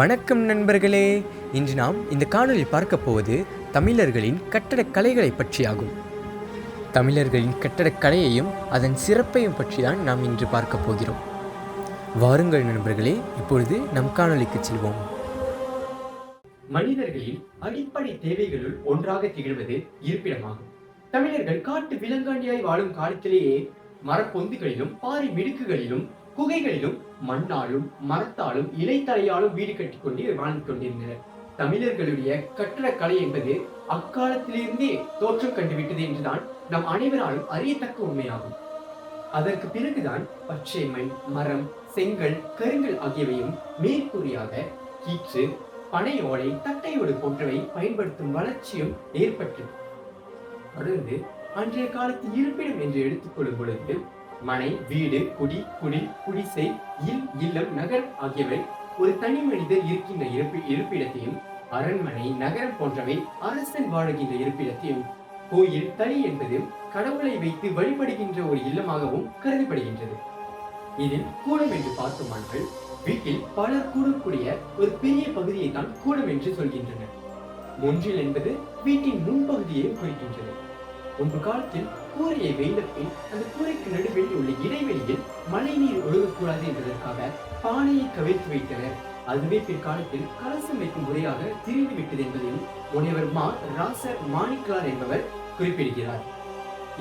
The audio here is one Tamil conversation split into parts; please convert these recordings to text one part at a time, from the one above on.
வணக்கம் நண்பர்களே. இன்று நாம் இந்த காணொலியில் பார்க்க போவது தமிழர்களின் கட்டடக்கலைகளை பற்றியாகும். தமிழர்களின் கட்டடக்கலையையும் அதன் சிறப்பையும் பற்றி தான் நாம் இன்று பார்க்க போகிறோம். வாருங்கள் நண்பர்களே, இப்பொழுது நம் காணொலிக்கு செல்வோம். மனிதர்களின் அடிப்படை தேவைகளுள் ஒன்றாக திகழ்வது இருப்பிடமாகும். தமிழர்கள் காட்டு விலங்காண்டியாய் வாழும் காலத்திலேயே மரப்பொந்துகளிலும் பாறை மிடுக்குகளிலும் குகைகளிலும் மண்ணாலும் மரத்தாலும் இலைத்தலையாலும் வீடு கட்டிக்கொண்டு வாழ்ந்து கொண்டிருந்தனர். தமிழர்களுடைய கட்டடக்கலை என்பது அக்காலத்திலிருந்தே தோற்றம் கண்டுவிட்டது என்றுதான் நம் அனைவராலும் அறியத்தக்க உண்மையாகும். அதற்கு பிறகுதான் பச்சை மண், மரம், செங்கல், கருங்கல் ஆகியவையும் மேற்கூறியாக கீற்று, பனை ஓலை, தட்டையோடு போன்றவை பயன்படுத்தும் வளர்ச்சியும் ஏற்பட்டது. தொடர்ந்து அன்றைய காலத்து இருப்பிடம் என்று எடுத்துக்கொள்ளும் பொழுது மனை, வீடு, குடி, குடில், குடிசை, இல்லம், நகரம் ஆகியவை ஒரு தனி மனிதர் இருக்கின்ற இருப்பிடத்தையும், அரண்மனை, நகரம் போன்றவை அரசன் வாழுகின்ற இருப்பிடத்தையும், கோயில், தளி என்பது கடவுளை வைத்து வழிபடுகின்ற ஒரு இல்லமாகவும் கருதப்படுகின்றது. இதில் கூடம் என்று பார்த்தோமானால் வீட்டில் பலர் கூடக்கூடிய ஒரு பெரிய பகுதியை தான் கூடம் என்று சொல்கின்றனர். மூன்றில் என்பது வீட்டின் முன்பகுதியையும் குறிக்கின்றது. முன்பு காலத்தில் கூரையை வைத்த பின் அந்த கூரைக்கு நடுவில் உள்ள இடைவெளியில் மழை நீர் ஒழுகக்கூடாது என்பதற்காக பானையை கவிழ்த்து வைத்தனர். அதுவே பிற்காலத்தில் கலசம் வைக்கும் முறையாக திரிந்துவிட்டது என்பதையும் முனைவர் ராச மாணிக்கலார் என்பவர் குறிப்பிடுகிறார்.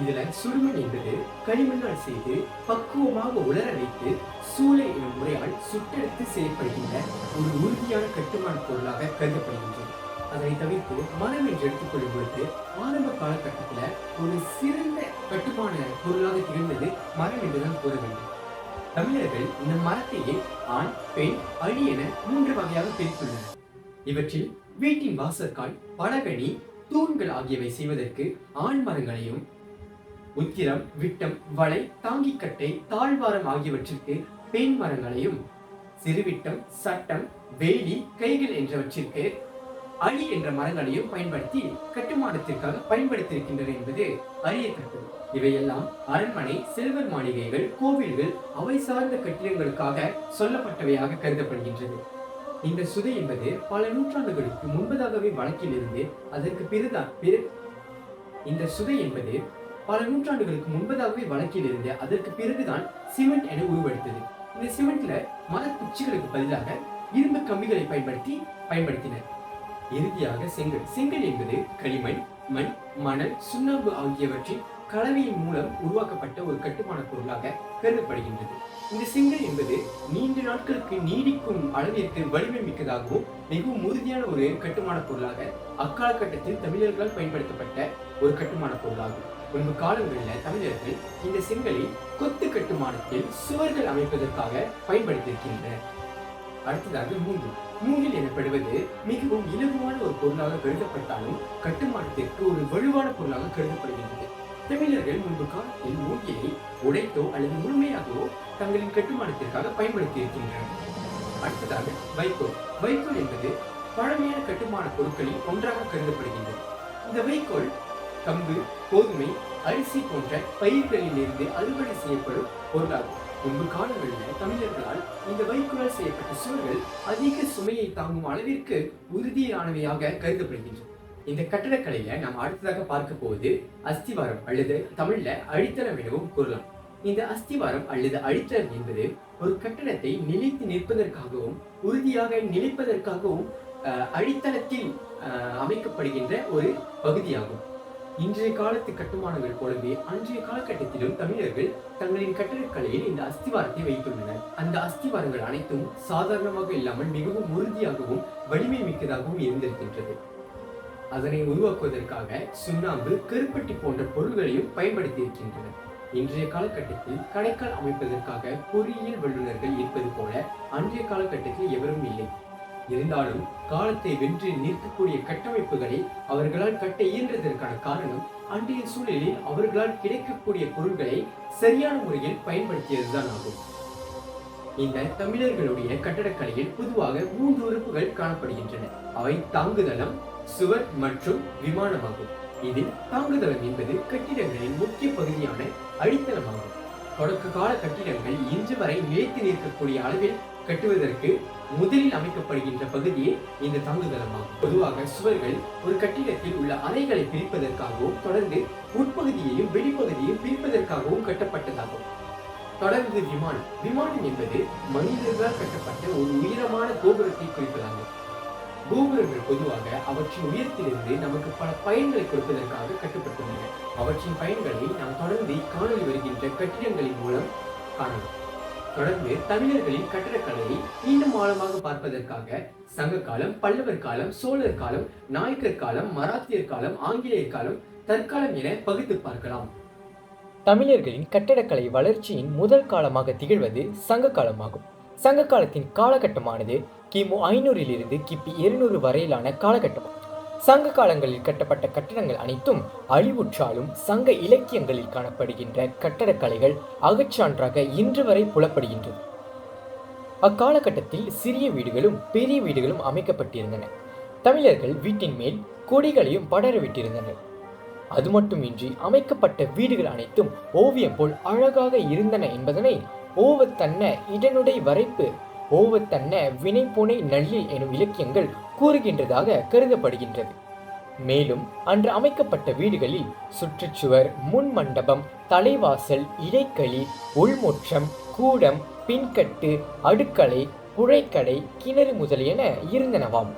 இதுல சுடுமண் என்பது களிமண்ணால் செய்து பக்குவமாக உலர வைத்து சூளை எனும் முறையால் சுட்டெடுத்து செய்யப்படுகின்ற ஒரு உறுதியான கட்டுமான பொருளாக கருதப்படுகின்றது. அதனை தவிர்த்து மரம் என்று எடுத்துக்கொள்ளும் பொழுது ஆரம்ப காலகட்டத்துல ஒரு சிறந்த கட்டுமான பொருளாக திகழ்ந்தது மரம் என்றுதான் கூற வேண்டும். தமிழர்கள் இந்த மரத்தையே ஆண், பெண், அழி என 3 வகையாக பிரித்துள்ளனர். இவற்றில் வீட்டின் வாசற்கால், பலகனி, தூண்கள் ஆகியவை செய்வதற்கு ஆண் மரங்களையும், உத்திரம், விட்டம், வளை, தாங்கிக்கட்டை, தாழ்வாரம் ஆகியவற்றிற்கு பெண் மரங்களையும், சிறுவிட்டம், சட்டம், வேலி, கைகள் என்றவற்றிற்கு அழி என்ற மரங்களையும் பயன்படுத்தி கட்டுமானத்திற்காக பயன்படுத்தியிருக்கின்றன என்பது அறியத்தக்கது. இவையெல்லாம் அரண்மனை, செல்வர் மாளிகைகள், கோவில்கள், அவை சார்ந்த கட்டிடங்களுக்காக சொல்லப்பட்டவையாக கருதப்படுகின்றது. இந்த சுதை என்பது பல நூற்றாண்டுகளுக்கு முன்பதாகவே வழக்கில் இருந்து அதற்கு பிறகுதான் சிமெண்ட் என உருவெடுத்தது. இந்த சிமெண்ட்ல மரக்குச்சிகளுக்கு பதிலாக இரும்பு கம்பிகளை பயன்படுத்தினர். இறுதியாக செங்கல் என்பது களிமண், மண், மணல், சுண்ணாம்பு ஆகியவற்றின் கலவையின் மூலம் உருவாக்கப்பட்ட ஒரு கட்டுமான பொருளாக கருதப்படுகின்றது. இந்த செங்கல் என்பது நீண்ட நாட்களுக்கு நீடிக்கும் அளவிற்கு வலிமை மிக்கதாகவும் மிகவும் உறுதியான ஒரு கட்டுமான பொருளாக அக்காலகட்டத்தில் தமிழர்களால் பயன்படுத்தப்பட்ட ஒரு கட்டுமான பொருளாகும். முன்பு காலங்களில் தமிழர்கள் இந்த செங்கலை கொத்து கட்டுமானத்தில் சுவர்கள் அமைப்பதற்காக பயன்படுத்தியிருக்கின்றனர். அடுத்ததாக மூங்கில் எனப்படுவது மிகவும் இலகுவான ஒரு பொருளாக கருதப்பட்டாலும் கட்டுமானத்திற்கு ஒரு வலுவான பொருளாக கருதப்படுகின்றது. தமிழர்கள் முன்பு காலத்தில் மூங்கிலை உடைத்தோ அல்லது முழுமையாகவோ தங்களின் கட்டுமானத்திற்காக பயன்படுத்தி இருக்கின்றனர். அடுத்ததாக வைக்கோல் என்பது பழமையான கட்டுமான பொருட்களில் ஒன்றாக கருதப்படுகின்றது. இந்த வைக்கோல் கம்பு, கோதுமை, அரிசி போன்ற பயிர்களில் இருந்து அறுவடை செய்யப்படும் பொருளாகும். முன்பு காலங்களில் தமிழர்களால் இந்த வைக்கோலால் செய்யப்பட்ட சுவர்கள் அதிக சுமையை தாங்கும் அளவிற்கு உறுதியானவையாக கருதப்படுகின்றன. இந்த கட்டடக்கலையில நாம் அடுத்ததாக பார்க்க போவது அஸ்திவாரம் அல்லது தமிழ்ல அடித்தளம் எனவும் கூறலாம். இந்த அஸ்திவாரம் அல்லது அடித்தளம் என்பது ஒரு கட்டடத்தை நிலைத்து நிற்பதற்காகவும் உறுதியாக நிலைப்பதற்காகவும் அடித்தளத்தில் அமைக்கப்படுகின்ற ஒரு பகுதியாகும். இன்றைய காலத்து கட்டுமானங்கள் போலவே அன்றைய காலகட்டத்திலும் தமிழர்கள் தங்களின் கட்டடக்கலையில் இந்த அஸ்திவாரத்தை வைத்துள்ளனர். அந்த அஸ்திவாரங்கள் அனைத்தும் சாதாரணமாக இல்லாமல் மிகவும் உறுதியாகவும் வலிமை மிக்கதாகவும் இருந்திருக்கின்றது. அதனை உருவாக்குவதற்காக சுண்ணாம்பு, கருப்பட்டி போன்ற பொருள்களையும் பயன்படுத்தி இருக்கின்றனர். இன்றைய காலகட்டத்தில் கடைக்கால் அமைப்பதற்காக பொறியியல் வல்லுநர்கள் இருப்பது போல அன்றைய காலகட்டத்தில் எவரும் இல்லை. இருந்தாலும் காலத்தை வென்று நிற்கக்கூடிய கட்டமைப்புகளை அவர்களால் கட்ட இயன்றதற்கான காரணம் அன்றைய சூழலில் அவர்களால் கிடைக்கக்கூடிய பொருட்களை சரியான முறையில் பயன்படுத்தியதுதான் ஆகும். இந்த தமிழர்களுடைய கட்டடக்கலையில் பொதுவாக 3 உறுப்புகள் காணப்படுகின்றன. அவை தாங்குதளம், சுவர் மற்றும் விமானமாகும். இதில் தாங்குதளம் என்பது கட்டிடங்களின் முக்கிய பகுதியான அடித்தளமாகும். தொடக்க கால கட்டிடங்கள் இன்று வரை நிலைத்து நிற்கக்கூடிய அளவில் கட்டுவதற்கு முதலில் அமைக்கப்படுகின்ற பகுதியே இந்த தங்குதளமாகும். பொதுவாக சுவர்கள் ஒரு கட்டிடத்தில் உள்ள அறைகளை பிரிப்பதற்காகவும் தொடர்ந்து உட்பகுதியையும் வெளிப்பகுதியையும் பிரிப்பதற்காகவும் கட்டப்பட்டதாகும். தொடர்ந்து விமானம் என்பது மனிதர்களால் கட்டப்பட்ட ஒரு உயரமான கோபுரத்தை குறிப்பதாகும். கோபுரங்கள் பொதுவாக அவற்றின் உயரத்திலிருந்து நமக்கு பல பயன்களை கொடுப்பதற்காக கட்டப்பட்டுள்ளன. அவற்றின் பயன்களை நாம் தொடர்ந்து காணொலி வருகின்ற கட்டிடங்களின் மூலம் காணலாம். தொடர்ந்து தமிழர்களின் கட்டடக்கலையை இன்னும் ஆழமாக பார்ப்பதற்காக சங்க காலம், பல்லவர் காலம், சோழர் காலம், நாயக்கர் காலம், மராத்தியர் காலம், ஆங்கிலேயர் காலம், தற்காலம் என பகுத்து பார்க்கலாம். தமிழர்களின் கட்டடக்கலை வளர்ச்சியின் முதல் காலமாக திகழ்வது சங்க காலமாகும். சங்க காலத்தின் காலகட்டமானது கிமு 500 கிபி 200 வரையிலான காலகட்டமாகும். சங்க காலங்களில் கட்டப்பட்ட கட்டடங்கள் அனைத்தும் அழிவுற்றாலும் சங்க இலக்கியங்களில் காணப்படுகின்ற கட்டடக்கலைகள் அகச்சான்றாக இன்று வரை புலப்படுகின்றது. அக்காலகட்டத்தில் சிறிய வீடுகளும் பெரிய வீடுகளும் அமைக்கப்பட்டிருந்தன. தமிழர்கள் வீட்டின் மேல் கொடிகளையும் படரவிட்டிருந்தனர். அது மட்டுமின்றி அமைக்கப்பட்ட வீடுகள் அனைத்தும் ஓவியம் போல் அழகாக இருந்தன என்பதனை ஓவத்தன்ன இடனுடை வரைப்பு, ஓவத்தன்ன வினைப்புனை நள்ளில் எனும் இலக்கியங்கள் கூறுகின்றதாக கருதப்படுகின்றது. மேலும் அன்று அமைக்கப்பட்ட வீடுகளில் சுற்றுச்சுவர், முன் மண்டபம், தலைவாசல், இடைக்களி, உள்முற்றம், கூடம், பின்கட்டு, அடுக்களை, புழைக்கடை, கிணறு முதலியன இருந்தனவாம்.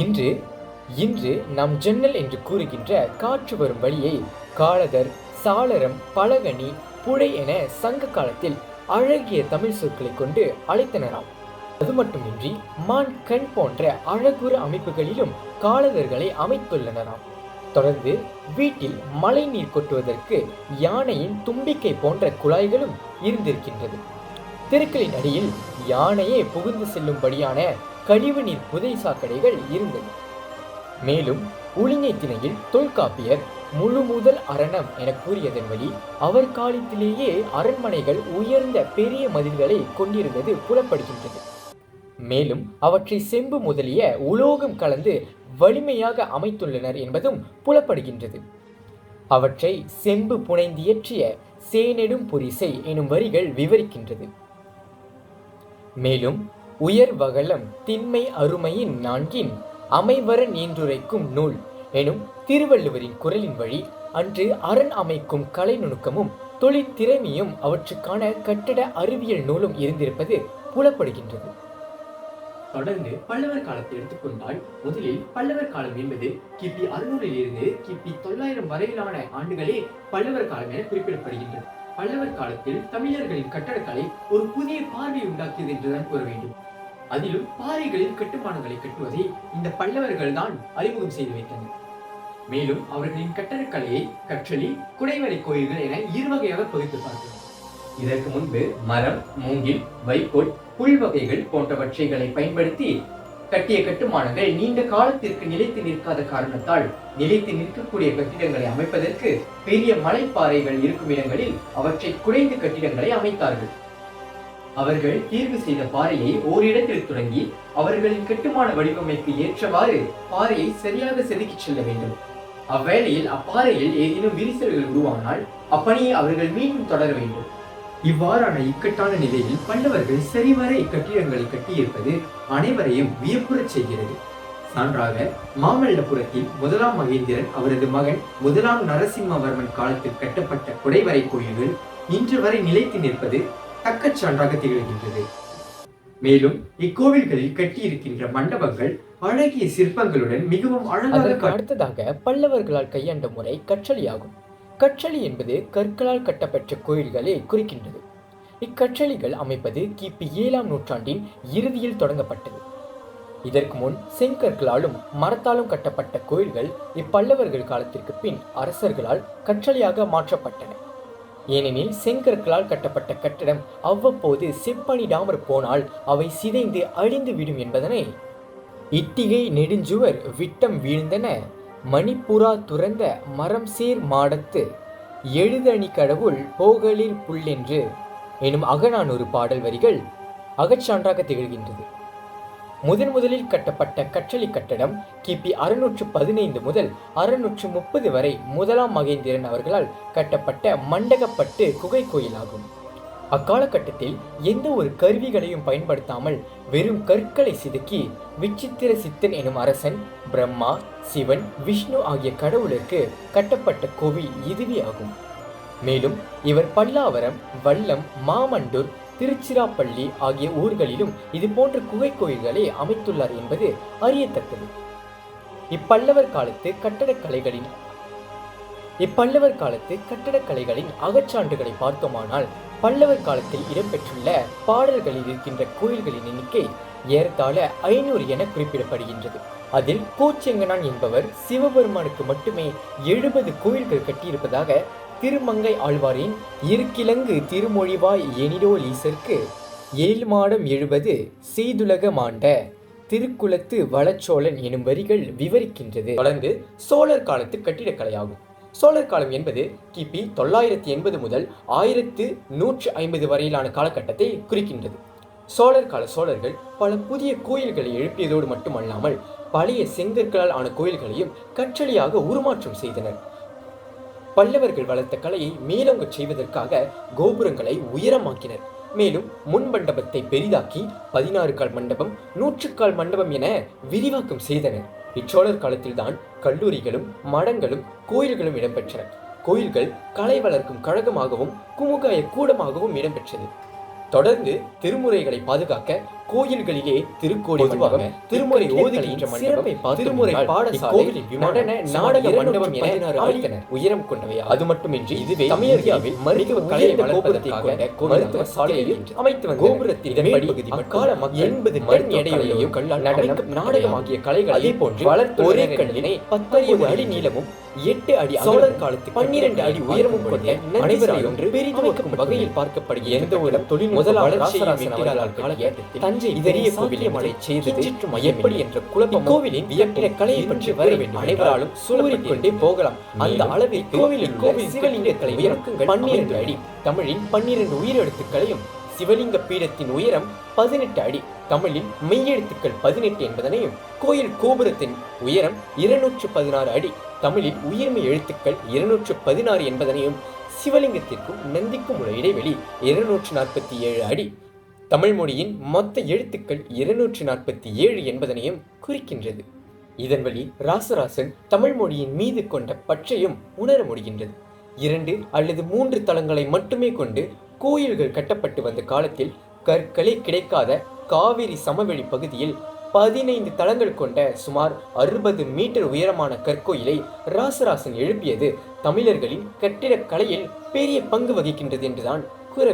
இன்று நம் ஜன்னல் என்று கூறுகின்ற காற்று வரும் வழியை காலதர், சாளரம், பலகனி, புழை என சங்க காலத்தில் அழகிய தமிழ் சொற்களை கொண்டு அழைத்தனராம். அது மட்டுமின்றி மான், கண் போன்ற அழகுற அமைப்புகளிலும் காலதர்களை அமைத்துள்ளனராம். தொடர்ந்து வீட்டில் மழை நீர் கொட்டுவதற்கு யானையின் தும்பிக்கை போன்ற குழாய்களும் இருந்திருக்கின்றது. தெருக்களின் அடியில் யானையே புகுந்து செல்லும்படியான கழிவு நீர் புதை சாக்கடைகள் இருந்தது. மேலும் உளிஞை திணையில் தொல்காப்பியர் முழு முதல் அரணம் என கூறியதன் வழி அவர் காலத்திலேயே அரண்மனைகள் உயர்ந்த பெரிய மதில்களை கொண்டிருந்தது புலப்படுகின்றது. மேலும் அவற்றை செம்பு முதலிய உலோகம் கலந்து வலிமையாக அமைத்துள்ளனர் என்பதும் புலப்படுகின்றது. அவற்றை செம்பு புனைந்தியற்றிய சேனெடும் புரிசை எனும் வரிகள் விவரிக்கின்றது. மேலும் உயர் வகலம் திண்மை அருமையின் நான்கின் அமைவர நீன்றுரைக்கும் நூல் எனும் திருவள்ளுவரின் குரலின் வழி அன்று அரண் அமைக்கும் கலை நுணுக்கமும் தொழிற்திறமையும் அவற்றுக்கான கட்டட அறிவியல் நூலும் இருந்திருப்பது புலப்படுகின்றது. தொடர்ந்து பல்லவர் காலத்தை எடுத்துக்கொண்டால் முதலில் பல்லவர் காலம் என்பது கிபி 600 கிபி 900 வரையிலான ஆண்டுகளே பல்லவர் காலம் என குறிப்பிடப்படுகின்றது. பல்லவர் காலத்தில் தமிழர்களின் கட்டடக்கலை ஒரு புதிய பார்வை உண்டாக்கியது என்றுதான் கூற வேண்டும். அதிலும் பாறைகளில் கட்டுமானங்களை கட்டுவதை இந்த பல்லவர்கள் தான் அறிமுகம் செய்து வைத்தனர். மேலும் அவர்களின் கட்டடக்கலையை கற்றளி, குடைவரை கோயில்கள் என இரு வகையாக பகுத்து பார்க்கலாம். இதற்கு முன்பு மரம், மூங்கில், வைக்கோல், புல் வகைகள் போன்றவற்றைகளை பயன்படுத்தி கட்டிய கட்டுமானங்கள் நீண்ட காலத்திற்கு நிலைத்து நிற்காத காரணத்தால் நிலைத்து நிற்கக்கூடிய கட்டிடங்களை அமைப்பதற்கு பெரிய மலைப்பாறைகள் இருக்கும் இடங்களில் அவற்றை குறைந்த கட்டிடங்களை அமைத்தார்கள். அவர்கள் தேர்வு செய்த பாறையை ஓரிடத்தில் தொடங்கி அவர்களின் கட்டுமான வடிவமைப்பு ஏற்றவாறு பாறையை சரியாக செதுக்கி செல்ல வேண்டும். அவ்வேளையில் அப்பாறையில் ஏதேனும் விரிசல்கள் உருவானால் அப்பணியை அவர்கள் மீண்டும் தொடர வேண்டும். இவ்வாறான இக்கட்டான நிலையில் பல்லவர்கள் சரிவர இக்கட்டிடங்களை கட்டியிருப்பது அனைவரையும் வியப்புறச் செய்கிறது. சான்றாக மாமல்லபுரத்தில் 1ஆம் மகேந்திரன் அவரது மகன் 1ஆம் நரசிம்மவர்மன் காலத்தில் கட்டப்பட்ட குடைவரை கோயில்கள் இன்று வரை நிலைத்து நிற்பது தக்க சான்றாக திகழ்கின்றது. மேலும் இக்கோவில்களில் கட்டியிருக்கின்ற மண்டபங்கள் அழகிய சிற்பங்களுடன் மிகவும் அழகாக. அடுத்ததாக பல்லவர்களால் கையாண்ட முறை கற்றளியாகும். கற்றளி என்பது கற்களால் கட்டப்பட்ட கோயில்களை குறிக்கின்றது. இக்கற்றளிகள் அமைப்பது கிபி 7ஆம் நூற்றாண்டின் இறுதியில் தொடங்கப்பட்டது. இதற்கு முன் செங்கற்களாலும் மரத்தாலும் கட்டப்பட்ட கோயில்கள் இப்பல்லவர்கள் காலத்திற்கு பின் அரசர்களால் கற்றளியாக மாற்றப்பட்டன. ஏனெனில் செங்கற்களால் கட்டப்பட்ட கட்டடம் அவ்வப்போது செப்பனிடாமற் போனால் அவை சிதைந்து அழிந்து விடும் என்பதனை இட்டிகை நெடுஞ்சுவர் விட்டம் வீழ்ந்தன மணிப்புறா துறந்த மரம் சேர் மாடத்து எழுதணி கடவுள் போகலில் புல்லென்று எனும் அகநானூறு பாடல் வரிகள் அகச்சான்றாக திகழ்கின்றது. முதலில் கட்டப்பட்ட கற்றளி கட்டடம் கிபி 615 முதல் 630 வரை 1ஆம் மகேந்திரன் அவர்களால் கட்டப்பட்ட மண்டகப்பட்டு குகை கோயிலாகும். அக்காலகட்டத்தில் எந்த ஒரு கருவிகளையும் பயன்படுத்தாமல் வெறும் கற்களை செதுக்கி விசித்திர சித்தன் எனும் அரசன் பிரம்மா, சிவன், விஷ்ணு ஆகிய கடவுளுக்கு கட்டப்பட்ட கோவில் இதுவே ஆகும். மேலும் இவர் பல்லாவரம், வல்லம், மாமண்டூர், திருச்சிராப்பள்ளி ஆகிய ஊர்களிலும் இது போன்ற குகை கோயில்களை அமைத்துள்ளார் என்பது அறியத்தக்கது. இப்பல்லவர் காலத்து கட்டடக்கலைகளின் அகச்சான்றுகளை பார்த்தோமானால் பல்லவர் காலத்தில் இடம்பெற்றுள்ள பாடல்களில் இருக்கின்ற கோயில்களின் எண்ணிக்கை ஏறத்தாழ 500 என குறிப்பிடப்படுகின்றது. அதில் கோச்செங்கனான் என்பவர் சிவபெருமானுக்கு மட்டுமே 70 கோயில்கள் கட்டியிருப்பதாக திருமங்கை ஆழ்வாரின் இருக்கிலங்கு திருமொழிவாய் எனிடோல் ஈசர்க்கு 7 மாடம் 70 செய்துலக மாண்ட திருக்குலத்து வளச்சோழன் எனும் வரிகள் விவரிக்கின்றது. தொடர்ந்து சோழர் காலத்து கட்டிடக்கலையாகும். சோழர் காலம் என்பது கிபி 980 முதல் 1150 வரையிலான காலகட்டத்தை குறிக்கின்றது. சோழர் கால சோழர்கள் பல புதிய கோயில்களை எழுப்பியதோடு மட்டுமல்லாமல் பழைய செங்கற்களால் ஆன கோயில்களையும் கற்றளியாக உருமாற்றம் செய்தனர். பல்லவர்கள் வளர்த்த கலையை மேலோங்கச் செய்வதற்காக கோபுரங்களை உயரமாக்கினர். மேலும் முன் மண்டபத்தை பெரிதாக்கி 16 கால் மண்டபம், 100 கால் மண்டபம் என விரிவாக்கம் செய்தனர். இச்சோழர் காலத்தில்தான் கல்லூரிகளும் மடங்களும் கோயில்களும் இடம்பெற்றன. கோயில்கள் கலை வளர்க்கும் கழகமாகவும் குமுகாய கூடமாகவும் இடம்பெற்றது. தொடர்ந்து திருமுறைகளை பாதுகாக்க கோயில்களிலே திருக்கோடி மண்டபம், திருமுறை ஓதுகின்ற மண்டபம், திருமுறை பாடசாலை, நடன நாடக மண்டபம் என அமைத்தனர். உயரம் கொண்டவை. அது மட்டுமின்றி இதுவே தமிழகத்தில் மருத்துவ கலையை வளர்ப்பதற்காக மருத்துவ சாலையில் அமைத்து வந்த கோபுரத்தின் மேற்பகுதி அக்கால 80 டன் எடையுடையும் நடனம், நாடகம் ஆகிய கலைகளை அதே போன்று வளர்த்து ஒரே கல்லினை 19 அடி நீளமும் 8 அடி சோழர் காலத்து 12 அடி உயரமும் கொண்ட அனைவராலும் பெரிதும் வகையில் பார்க்கப்படுகிற எந்த ஒரு தொழில் முதலாளர் காலகட்டத்தில் தஞ்சை பெரிய கோவிலை மலை செய்தது எப்படி என்ற குழப்பம் கோவிலின் வியப்பின கலையை பற்றி வர வேண்டும். அனைவராலும் சூறிக்கொண்டே போகலாம். அந்த அளவில் கோவில் சிவலிங்கங்களை உயரங்கள் 12 அடி. தமிழின் 12 உயிரெழுத்துக்களையும் சிவலிங்க பீடத்தின் உயரம் 18 அடி. தமிழில் மெய்யெழுத்துக்கள் 18 என்பதனையும் கோயில் கோபுரத்தின் உயரம் 216 அடி. தமிழில் உயிர்மை எழுத்துக்கள் 216 என்பதனையும் சிவலிங்கத்திற்கும் நந்திக்கும் உள்ள இடைவெளி 247 அடி. தமிழ் மொழியின் மொத்த எழுத்துக்கள் 247 என்பதனையும் குறிக்கின்றது. இதன் வழி ராசராசன் தமிழ் மொழியின் மீது கொண்ட பற்றையும் உணர முடிகின்றது. 2 அல்லது 3 தளங்களை மட்டுமே கொண்டு கோயில்கள் கட்டப்பட்டு வந்த காலத்தில் கற்களே கிடைக்காத காவிரி சமவெளி பகுதியில் 15 தளங்கள் கொண்ட சுமார் 60 மீட்டர் உயரமான கற்கோயிலை ராசராசன் எழுப்பியது தமிழர்களின் கட்டிடக்கலையில் பெரிய பங்கு வகிக்கின்றது என்றுதான் கூற.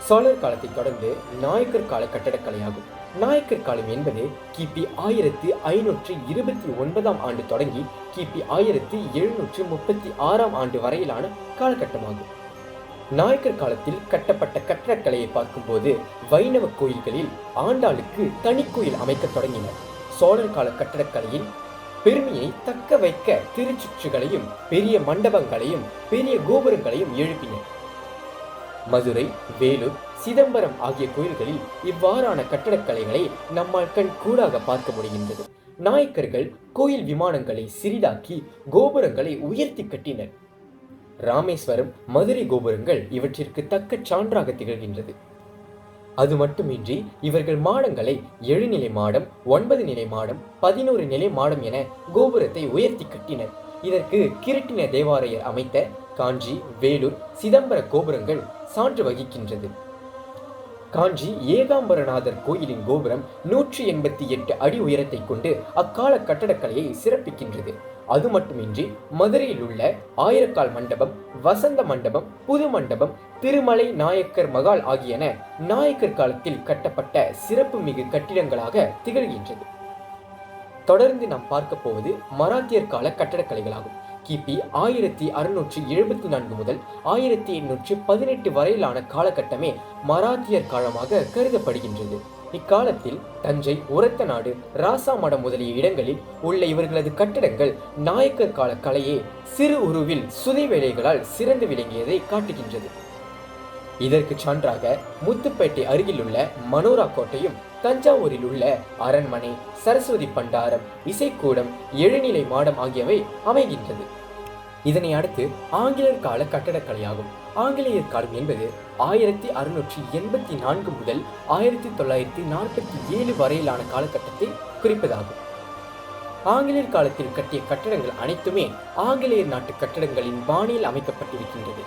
சோழர் காலத்தை தொடர்ந்து நாயக்கர் கால கட்டடக்கலையாகும். நாயக்கர் காலம் என்பது கிபி 1529 ஆண்டு தொடங்கி கிபி 1736 ஆண்டு வரையிலான காலகட்டமாகும். நாயக்கர் காலத்தில் கட்டப்பட்ட கட்டடக்கலையை பார்க்கும்போது வைணவ கோயில்களில் ஆண்டாளுக்கு தனி கோயில் அமைக்க தொடங்கினர். சோழர் கால கட்டடக்கலையில் பெருமையை தக்க வைக்க திருச்சுற்றுகளையும் பெரிய மண்டபங்களையும் பெரிய கோபுரங்களையும் எழுப்பினர். மதுரை, வேலூர், சிதம்பரம் ஆகிய கோயில்களில் இவ்வாறான கட்டடக்கலைகளை நம்மால் கண் கூடாக பார்க்க முடிகின்றது. நாயக்கர்கள் கோயில் விமானங்களை சிறிதாக்கி கோபுரங்களை உயர்த்தி கட்டினர். ராமேஸ்வரம், மதுரை கோபுரங்கள் இவற்றிற்கு தக்க சான்றாக திகழ்கின்றது. அது மட்டுமின்றி இவர்கள் மாடங்களை 7 நிலை மாடம், 9 நிலை மாடம், 11 நிலை மாடம் என கோபுரத்தை உயர்த்தி கட்டினர். இதற்கு கிருட்டின தேவாரையர் அமைத்த காஞ்சி, வேலூர், சிதம்பர கோபுரங்கள் சான்று வகிக்கின்றது. காஞ்சி ஏகாம்பரநாதர் கோயிலின் கோபுரம் 188 அடி உயரத்தை கொண்டு அக்கால கட்டடக்கலையை சிறப்பிக்கின்றது. அது மட்டுமின்றி மதுரையில் உள்ள ஆயிரக்கால் மண்டபம், வசந்த மண்டபம், புது மண்டபம், திருமலை நாயக்கர் மகால் ஆகியன நாயக்கர் காலத்தில் கட்டப்பட்ட சிறப்பு மிகு கட்டிடங்களாக திகழ்கின்றது. தொடர்ந்து நாம் பார்க்க போவது மராத்தியர் கால கட்டடக்கலைகளாகும். கிபி 1674 முதல் 1818 வரையிலான காலகட்டமே மராத்தியர் காலமாக கருதப்படுகின்றது. இக்காலத்தில் தஞ்சை, உரத்தநாடு, ராசாமடம் முதலிய இடங்களில் உள்ள இவர்களது கட்டடங்கள் நாயக்கர் கால கலையே சிறு உருவில் சுதை வேலைகளால் சிறந்து விளங்கியதை காட்டுகின்றது. இதற்கு சான்றாக முத்துப்பேட்டை அருகில் உள்ள மனோரா கோட்டையும், தஞ்சாவூரில் உள்ள அரண்மனை, சரஸ்வதி பண்டாரம், இசைக்கூடம், எழுநிலை மாடம் ஆகியவை அமைகின்றது. இதனை அடுத்து ஆங்கிலேயர் கால கட்டடக்கலையாகும். ஆங்கிலேயர் காலம் என்பது 1684 முதல் 1947 வரையிலான காலகட்டத்தை குறிப்பதாகும். ஆங்கிலேயர் காலத்தில் கட்டிய கட்டடங்கள் அனைத்துமே ஆங்கிலேயர் நாட்டு கட்டடங்களின் பாணியில் அமைக்கப்பட்டிருக்கின்றது.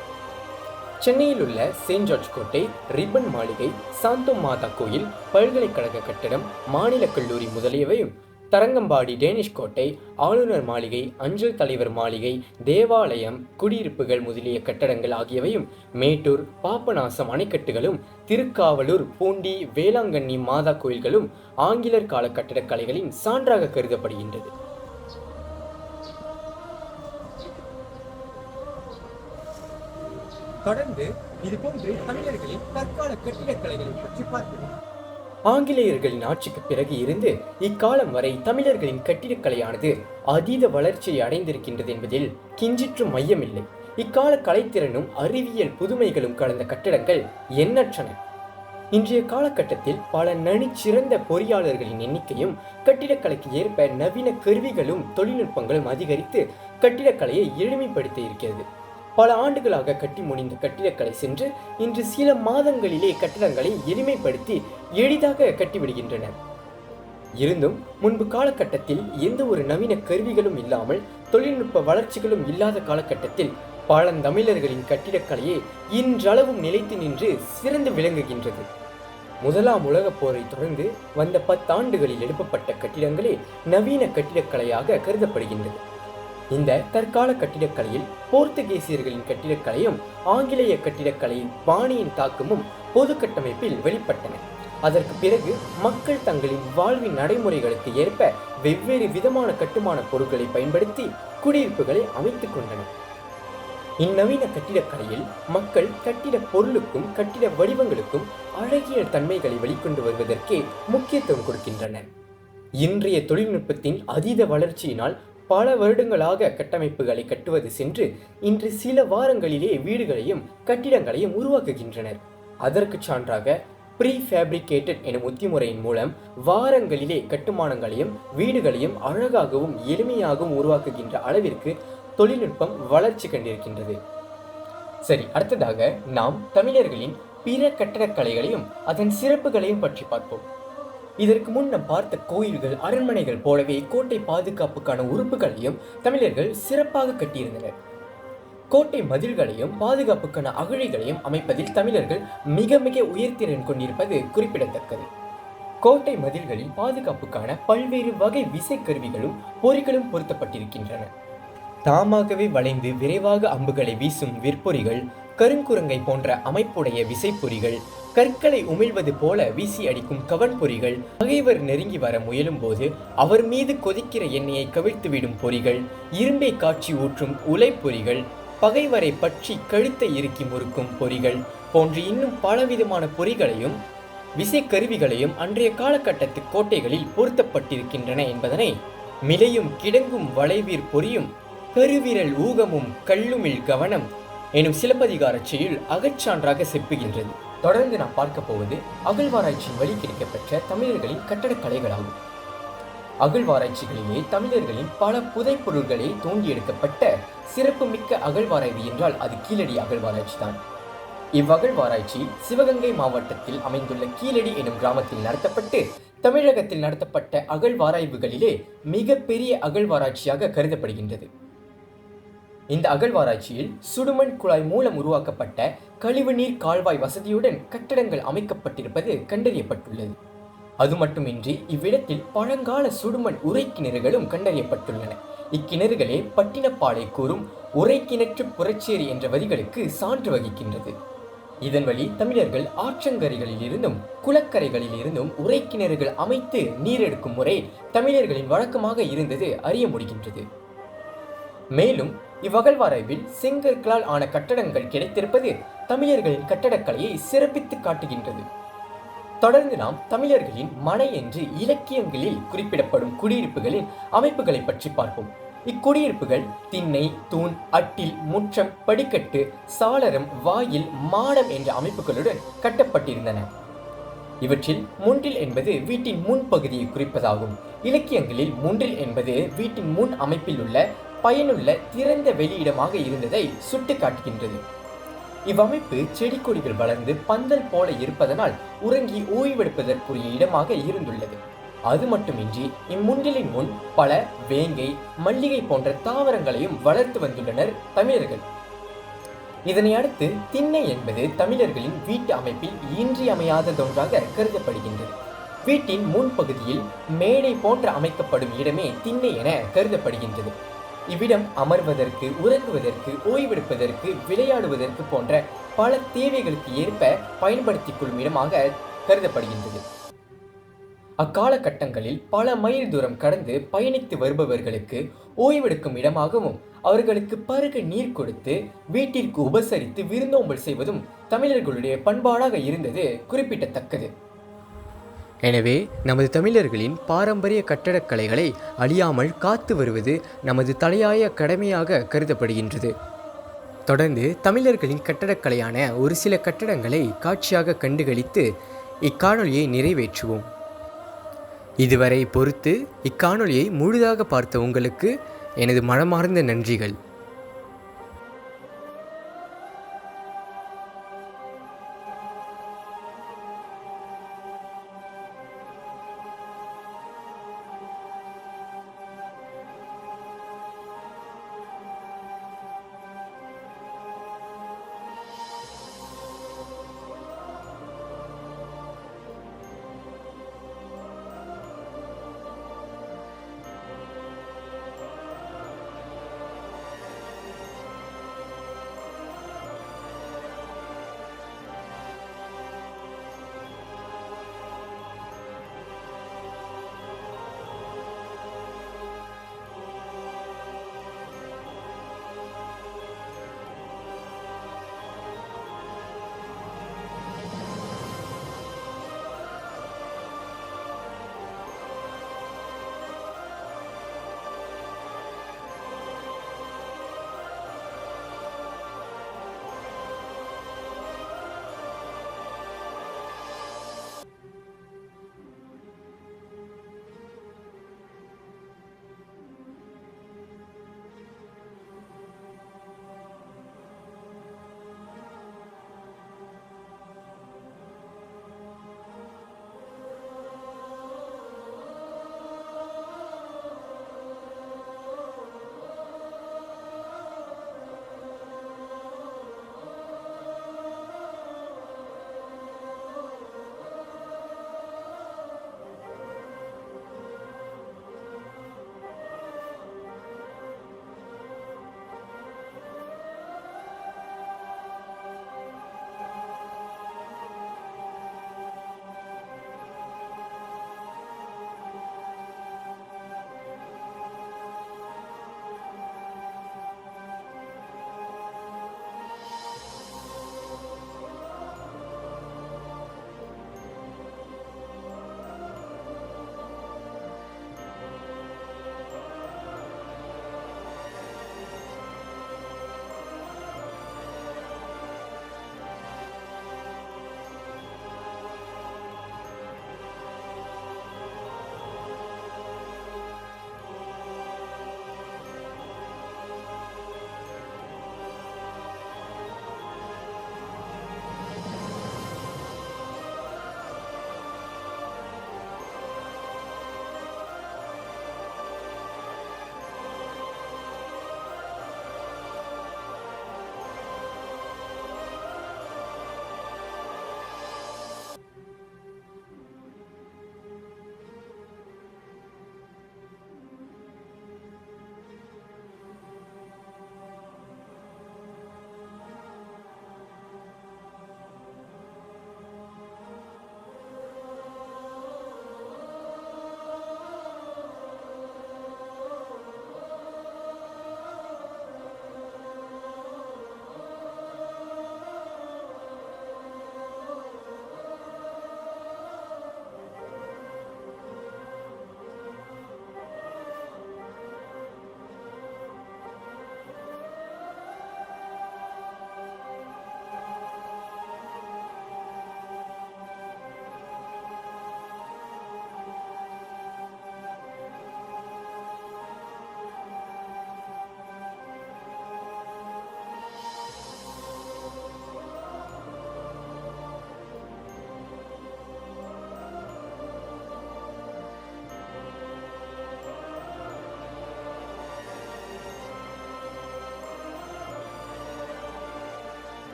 சென்னையில் உள்ள செயின்ட் ஜார்ஜ் கோட்டை, ரிப்பன் மாளிகை, சாந்தோம் மாதா கோயில், பல்கலைக்கழக கட்டடம், மாநில கல்லூரி முதலியவையும், தரங்கம்பாடி டேனிஷ் கோட்டை, ஆளுநர் மாளிகை, அஞ்சல் தலைவர் மாளிகை, தேவாலயம், குடியிருப்புகள் முதலிய கட்டடங்கள் ஆகியவையும், மேட்டூர், பாபநாசம் அணைக்கட்டுகளும், திருக்காவலூர், பூண்டி, வேளாங்கண்ணி மாதா கோயில்களும் ஆங்கிலேயர் கால கட்டடக்கலைகளின் சான்றாக கருதப்படுகின்றது. தொடர்ந்து இதுபோன்று தமிழர்களின் தற்கால கட்டிடக்கலைகளை பற்றி பார்க்கிறோம். ஆங்கிலேயர்களின் ஆட்சிக்கு பிறகு இருந்து இக்காலம் வரை தமிழர்களின் கட்டிடக்கலையானது அதீத வளர்ச்சியை அடைந்திருக்கின்றது என்பதில் கிஞ்சிற்றும் மையமில்லை. இக்கால கலைத்திறனும் அறிவியல் புதுமைகளும் கலந்த கட்டடங்கள் எண்ணற்றன. இன்றைய காலகட்டத்தில் பல நனிச்சிறந்த பொறியாளர்களின் எண்ணிக்கையும் கட்டிடக்கலைக்கு ஏற்ப நவீன கருவிகளும் தொழில்நுட்பங்களும் அதிகரித்து கட்டிடக்கலையை எளிமைப்படுத்தி இருக்கிறது. பல ஆண்டுகளாக கட்டி முடிந்த கட்டிடக்கலை சென்று இன்று சில மாதங்களிலே கட்டிடங்களை எளிமைப்படுத்தி எளிதாக கட்டிவிடுகின்றனர். இருந்தும் முன்பு காலகட்டத்தில் எந்த ஒரு நவீன கருவிகளும் இல்லாமல் தொழில்நுட்ப வளர்ச்சிகளும் இல்லாத காலகட்டத்தில் பழந்தமிழர்களின் கட்டிடக்கலையே இன்றளவும் நிலைத்து நின்று சிறந்து விளங்குகின்றது. முதலாம் உலகப் போரை தொடர்ந்து வந்த 10 ஆண்டுகளில் எழுப்பப்பட்ட கட்டிடங்களே நவீன கட்டிடக்கலையாக கருதப்படுகின்றது. இந்த தற்கால கட்டிடக்கலையில் போர்த்துகீசியர்களின் கட்டிடக்கலையும் ஆங்கிலேய கட்டிடக்கலை பாணியின் தாக்கமும் பொது கட்டமைப்பில் வெளிப்பட்டன. அதற்கு பிறகு மக்கள் தங்களின் வாழ்வின் நடைமுறைகளுக்கு ஏற்ப வெவ்வேறு விதமான கட்டுமான பொருட்களை பயன்படுத்தி குடியிருப்புகளை அமைத்துக் கொண்டனர். இந்நவீன கட்டிடக்கலையில் மக்கள் கட்டிட பொருளுக்கும் கட்டிட வடிவங்களுக்கும் அழகிய தன்மைகளை வெளிக்கொண்டு வருவதற்கே முக்கியத்துவம் கொடுக்கின்றனர். இன்றைய தொழில்நுட்பத்தின் அதீத வளர்ச்சியினால் பல வருடங்களாக கட்டமைப்புகளை கட்டுவது சென்று இன்று சில வாரங்களிலே வீடுகளையும் கட்டிடங்களையும் உருவாக்குகின்றனர். அதற்கு சான்றாக ப்ரீ ஃபேப்ரிகேட்டட் எனும் உத்திமுறையின் மூலம் வாரங்களிலே கட்டுமானங்களையும் வீடுகளையும் அழகாகவும் எளிமையாகவும் உருவாக்குகின்ற அளவிற்கு தொழில்நுட்பம் வளர்ச்சி கண்டிருக்கின்றது. சரி, அடுத்ததாக நாம் தமிழர்களின் பிற கட்டடக்கலைகளையும் அதன் சிறப்புகளையும் பற்றி பார்ப்போம். இதற்கு முன் நாம் பார்த்த கோயில்கள், அரண்மனைகள் போலவே கோட்டை பாதுகாப்புக்கான உறுப்புகளையும் தமிழர்கள் சிறப்பாக கட்டியிருந்தனர். கோட்டை மதில்களையும் பாதுகாப்புக்கான அகழிகளையும் அமைப்பதில் தமிழர்கள் மிக மிக உயர்திறன் கொண்டிருப்பது குறிப்பிடத்தக்கது. கோட்டை மதில்களில் பாதுகாப்புக்கான பல்வேறு வகை விசைக்கருவிகளும் பொறிகளும் பொருத்தப்பட்டிருக்கின்றன. தாமாகவே வளைந்து விரைவாக அம்புகளை வீசும் விற்பொறிகள், கருங்குரங்கை போன்ற அமைப்புடைய விசைப்பொறிகள், கற்களை உமிழ்வது போல வீசி அடிக்கும் கவன்பொறிகள், பகைவர் நெருங்கி வர முயலும் போது அவர் மீது கொதிக்கிற எண்ணெயை கவிழ்த்துவிடும் பொறிகள், இரும்பை காட்சி ஊற்றும் உலைப்பொறிகள், பகைவரை பற்றி கழுத்தை இறுக்கி முறுக்கும் பொறிகள் போன்று இன்னும் பலவிதமான பொறிகளையும் விசைக்கருவிகளையும் அன்றைய காலகட்டத்து கோட்டைகளில் பொருத்தப்பட்டிருக்கின்றன என்பதனை மிளையும் கிடங்கும் வளைவீர் பொறியும் கருவிரல் ஊகமும் கல்லுமில் கவனம் எனும் சிலப்பதிகார செயல் அகச்சான்றாக செப்புகின்றது. தொடர்ந்து நாம் பார்க்க போவது அகழ்வாராய்ச்சியின் வழி கிடைக்கப்பெற்ற தமிழர்களின் கட்டடக்கலைகளாகும். அகழ்வாராய்ச்சிகளிலே தமிழர்களின் பல புதைப்பொருள்களை தோண்டி எடுக்கப்பட்ட சிறப்புமிக்க அகழ்வாராய்வு என்றால் அது கீழடி அகழ்வாராய்ச்சி தான். இவ்வகழ்வாராய்ச்சி சிவகங்கை மாவட்டத்தில் அமைந்துள்ள கீழடி எனும் கிராமத்தில் நடத்தப்பட்டு தமிழகத்தில் நடத்தப்பட்ட அகழ்வாராய்வுகளிலே மிக பெரிய அகழ்வாராய்ச்சியாக கருதப்படுகின்றது. இந்த அகழ்வாராய்ச்சியில் சுடுமண் குழாய் மூலம் உருவாக்கப்பட்ட கழிவுநீர் கால்வாய் வசதியுடன் கட்டடங்கள் அமைக்கப்பட்டிருப்பது கண்டறியப்பட்டுள்ளது. அது மட்டுமின்றி இவ்விடத்தில் பழங்கால சுடுமண் உரை கிணறுகளும் கண்டறியப்பட்டுள்ளன. இக்கிணறுகளே பட்டினப்பாலை கூறும் உரை கிணற்று புறச்சேரி என்ற வரிகளுக்கு சான்று வகிக்கின்றது. இதன் வழி தமிழர்கள் ஆற்றங்கரைகளில் இருந்தும் குளக்கரைகளில் இருந்தும் உறைக்கிணறுகள் அமைத்து நீர் எடுக்கும் முறை தமிழர்களின் வழக்கமாக இருந்தது அறிய முடிகின்றது. மேலும் இவ்வகழ்வாராய்வில் செங்கற்களால் ஆன கட்டடங்கள் கிடைத்திருப்பது தமிழர்களின் கட்டடக்கலையை சிறப்பித்து காட்டுகின்றது. தொடர்ந்து நாம் தமிழர்களின் மனை என்று இலக்கியங்களில் குறிப்பிடப்படும் குடியிருப்புகளின் அமைப்புகளை பற்றி பார்ப்போம். இக்குடியிருப்புகள் திண்ணை, தூண், அட்டில், முற்றம், படிக்கட்டு, சாளரம், வாயில், மாடம் என்ற அமைப்புகளுடன் கட்டப்பட்டிருந்தன. இவற்றில் முன்றில் என்பது வீட்டின் முன் பகுதியை குறிப்பதாகும். இலக்கியங்களில் முன்றில் என்பது வீட்டின் முன் அமைப்பில் உள்ள பயனுள்ள திறந்த வெளியிடமாக இருந்ததை சுட்டி காட்டுகின்றது. இவ்வமைப்பு செடி கொடிகள் வளர்ந்து பந்தல் போல இருப்பதனால் உறங்கி ஓய்வெடுப்பதற்குரிய இடமாக இருந்துள்ளது. அது மட்டுமின்றி இம்முன்றிலின் முன் பல வேங்கை, மல்லிகை போன்ற தாவரங்களையும் வளர்த்து வந்துள்ளனர் தமிழர்கள். இதனை அடுத்து திண்ணை என்பது தமிழர்களின் வீட்டு அமைப்பில் இன்றியமையாததொன்றாக கருதப்படுகின்றது. வீட்டின் முன்பகுதியில் மேடை போன்ற அமைக்கப்படும் இடமே திண்ணை என கருதப்படுகின்றது. இவ்விடம் அமர்வதற்கு, உறங்குவதற்கு, ஓய்வெடுப்பதற்கு, விளையாடுவதற்கு போன்ற பல தேவைகளுக்கு ஏற்ப பயன்படுத்திக் கொள்ளும் இடமாக கருதப்படுகின்றது. அக்காலகட்டங்களில் பல மைல் தூரம் கடந்து பயணித்து வருபவர்களுக்கு ஓய்வெடுக்கும் இடமாகவும் அவர்களுக்கு பருக நீர் கொடுத்து வீட்டிற்கு உபசரித்து விருந்தோம்பல் செய்வதும் தமிழர்களுடைய பண்பாடாக இருந்தது குறிப்பிடத்தக்கது. எனவே நமது தமிழர்களின் பாரம்பரிய கட்டடக்கலைகளை அழியாமல் காத்து வருவது நமது தலையாய கடமையாக கருதப்படுகின்றது. தொடர்ந்து தமிழர்களின் கட்டடக்கலையான ஒரு சில கட்டடங்களை காட்சியாக கண்டுகளித்து இக்காணொலியை நிறைவேற்றுவோம். இதுவரை பொறுத்து இக்காணொலியை முழுதாக பார்த்த உங்களுக்கு எனது மனமார்ந்த நன்றிகள்.